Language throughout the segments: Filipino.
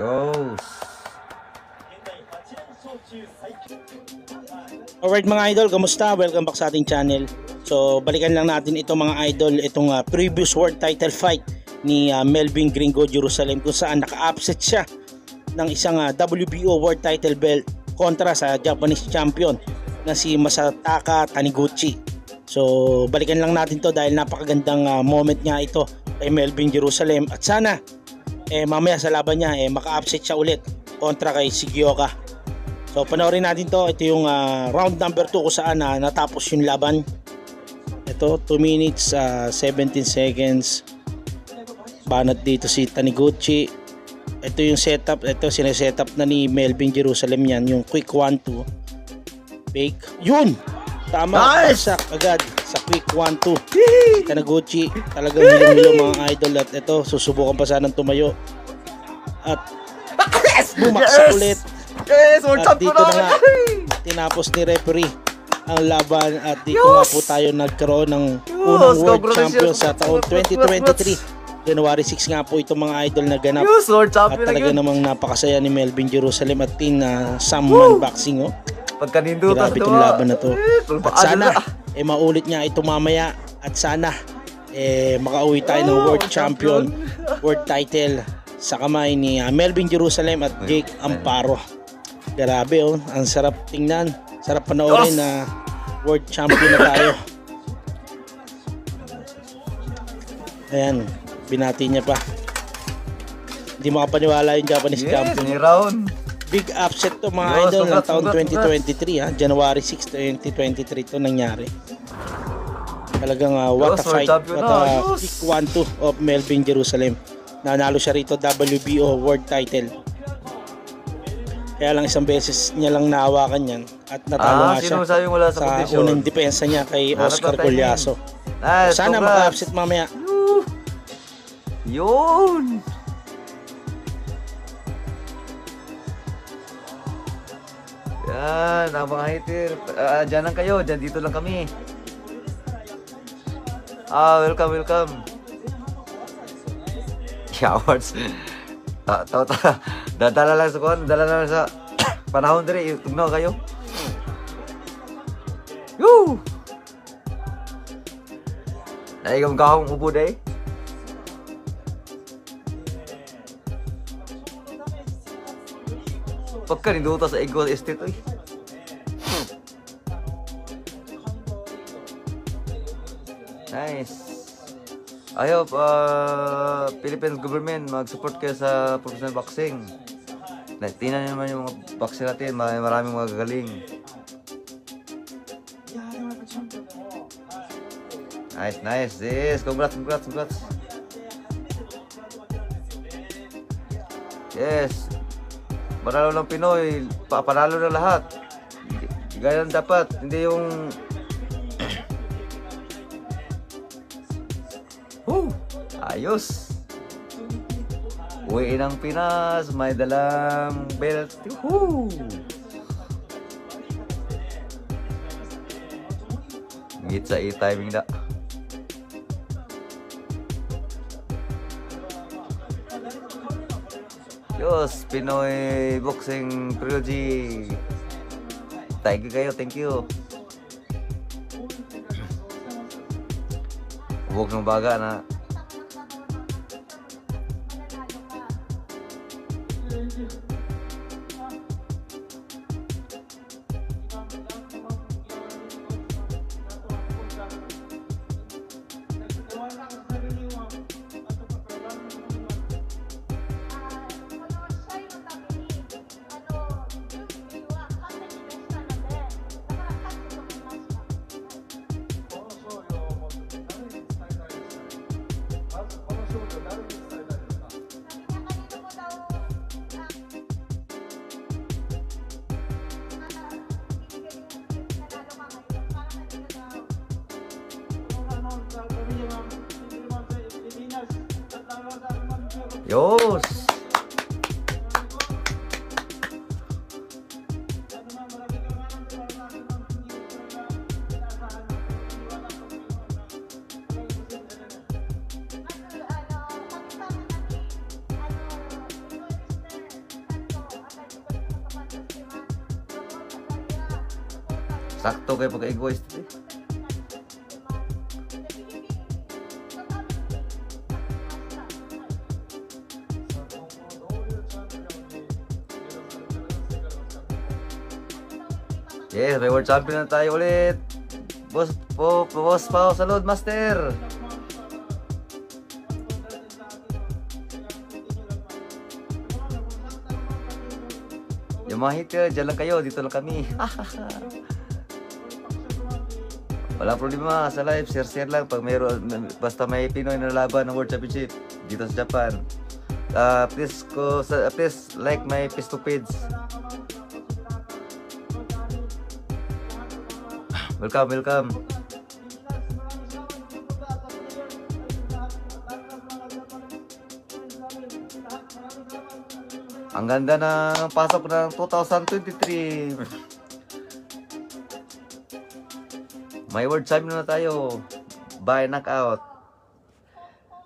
Goes. Alright mga idol, kamusta? Welcome back sa ating channel. So balikan lang natin ito mga idol, itong previous world title fight ni Melvin Gringo Jerusalem, kung saan naka-upset siya ng isang WBO world title belt kontra sa Japanese champion na si Masataka Taniguchi. So balikan lang natin to dahil napakagandang moment niya ito kay Melvin Jerusalem, at sana mamaya sa laban niya maka-upset siya ulit kontra kay Sigioka. So panoorin natin to. Ito yung round number 2 kung saan natapos yung laban. Ito 2 minutes 17 seconds. Banat dito si Taniguchi. Ito yung setup. Ito sinesetup na ni Melvin Jerusalem yan, yung quick 1-2 fake. Yun! Tama, nice! Pasak agad sa quick 1-2. Taniguchi talagang hilong-hilong mga idol. At ito susubukan pa sanang tumayo at bumaksak ulit. Yes, at dito na nga tinapos ni referee ang laban, at dito nga po tayo nagkaroon ng unang world champion sa taong 2023. January 6 nga po itong mga idol na ganap. At talaga namang napakasaya ni Melvin Jerusalem at team na Samman Boxing. Grabe itong laban na to. At sana maulit niya ito mamaya, at sana makauwi tayo ng world champion, world title sa kamay ni Melvin Jerusalem at Jake Amparo. Grabe ang sarap tingnan, sarap panoorin na world champion na tayo. Ayan, binati niya pa. Hindi makapaniwala yung Japanese champion. Big upset to mga idol ng taon 2023 January 6, 2023 to nangyari. Talagang what a fight, what a quick 1-2 of Melvin Jerusalem. Nanalo siya rito WBO world title. Kaya lang isang beses niya lang nahawakan yan at natalo nga siya sa unang depensa niya kay Oscar Colyaso. Sana maka-upset mamaya. Yun! Yan, mga hater. Diyan lang kayo, diyan dito lang kami. Welcome. Cowards. Dadala lang sa kuhan, dala lang sa panahon dire, tugnaw kayo. Woo! Naigam kahong upo day. Pagka ninduta sa Eagle Estate, oy. Nice. I hope Philippines government mag-support kayo sa professional boxing. Tingnan naman yung mga boxing natin, maraming magagaling. Nice. Yes, congrats. Yes. Panalo ng Pinoy, panalo na lahat. Ganyan dapat, hindi yung ayos. Uwi ng Pinas, may dalang belt. Ngit sa timing na. Yos, Pinoy Boxing Trilogy. Thank you. Huwag ng baga na. Yos! Sakto kayo pagka-egoist. Yes, may world champion na tayo ulit. Boss Pao, salud, master. Yung mga hater, dyan lang kayo, dito lang kami. Wala problema sa live, share lang pag mayroon, basta may Pinoy na laban ng World Championship dito sa Japan. Please like my Facebook page. Welcome. Ang ganda ng pasok ng 2023. May world champion na tayo. By knockout.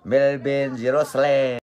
Melvin Jerusalem.